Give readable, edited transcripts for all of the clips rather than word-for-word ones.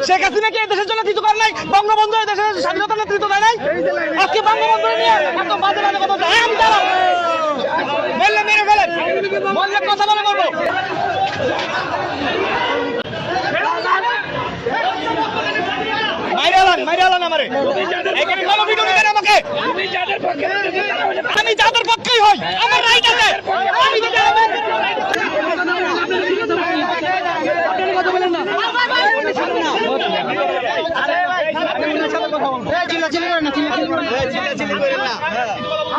শেখ হাসিনা কি দেশের জন্য কিছু করে নাই? বঙ্গবন্ধু দেশের স্বাধীনতা নেতৃত্ব দেয় নাই? আজকে বঙ্গবন্ধু নিয়ে এত বাজে বাজে কথা বলছে। আমি দাঁড়াও, বললে মেরে ফেলেন, বললে কথা বলে বলবো। মাইরালান আমারে এখানে কোনো ভিডিও নেবেন আমাকে। আমি যাদের পক্ষেই হই, আমার রাইট আছে। আমি যদি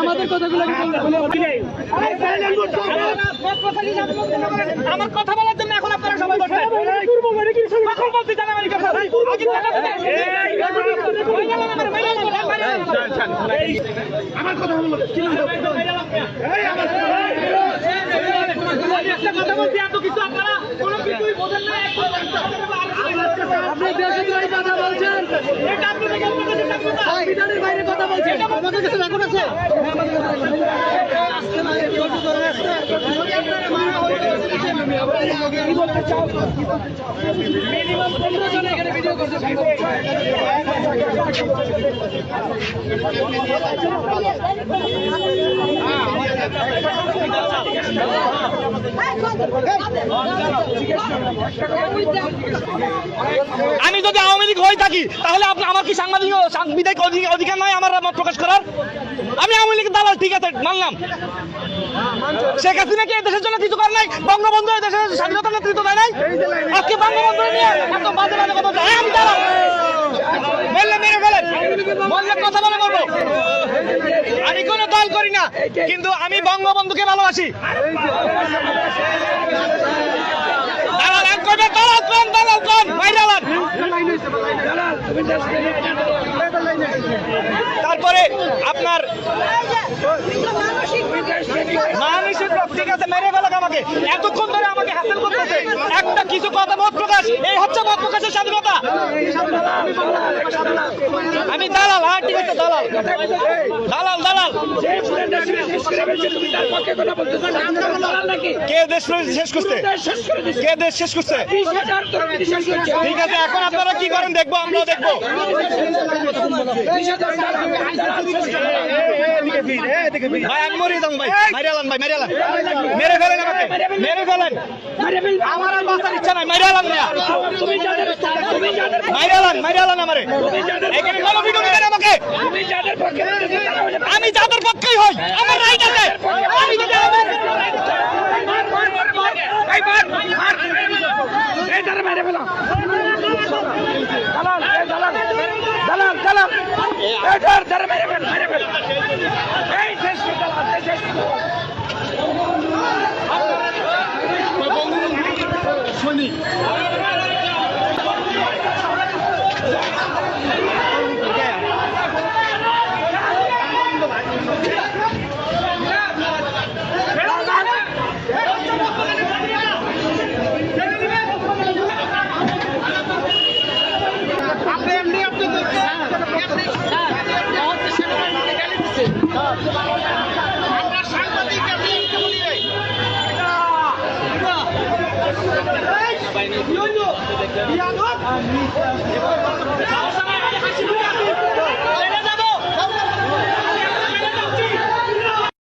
আমাদের কথাগুলো আমার কথা বলার জন্য এখন আপনারা সবাই বসে কখন বলতে চান আমার কথা? আমার কথা বলো একটা কথা বলছি, এত কিছু আপনারা কোনো কিছুই বোঝেন না। আপনি দেশের বাইরে কথা বলছেন, এটা আপনি দেখেন সংবিধানের বাইরে কথা বলছেন। আমাদের কাছে রেকর্ড আছে। মিনিমাম 15 জন এখানে ভিডিও করতে আমি যদি আওয়ামী লীগ হয়ে থাকি তাহলে আমার কি সাংবিধানিক অধিকার নাই আমার মত প্রকাশ করার? আমি আওয়ামী লীগের দালাল, ঠিক আছে, মানলাম। শেখ হাসিনা কি দেশের জন্য কিছু করে নাই? বঙ্গবন্ধু দেশের স্বাধীনতা নেতৃত্ব দেয় নাই? আজকে বঙ্গবন্ধু নিয়ে এত বাজে বাজে কথা বলছে। আমি দাঁড়াও, বললে মেরে ফেলেন, বললে কথা বলে বলবো। আমি কোনো দল করি না, কিন্তু আমি বঙ্গবন্ধুকে ভালোবাসি। তারপরে আপনার ঠিক আছে, মেরে ফেলাক আমাকে। এতক্ষণ ধরে আমাকে হাসিল করতেছে একটা কিছু কথা, মত প্রকাশ, এই হচ্ছে মত প্রকাশের স্বাধীনতা। আমি দালাল, হ্যাঁ ঠিক আছে, দালাল দালাল দালাল। কে দেশ শেষ করছে? কে দেশ শেষ করছে? ঠিক আছে, এখন আপনারা কি করেন দেখবো, আমরাও দেখবো। ভাই আমি মরিয়ে দাম, ভাই মারিয়ালান, ভাই মারিয়ালান, মেরে ফেলেন আমাকে, মেরে ফেলেন। আমার আর বাঁচার ইচ্ছা নাই, মারিয়ালান না, মারিয়ালান আমারে এখানে কোনো ভিডিও নেবেন আমাকে। আমি যাদের পক্ষেই হই, আমার রাইট আছে। আমি যদি সাংবাদিক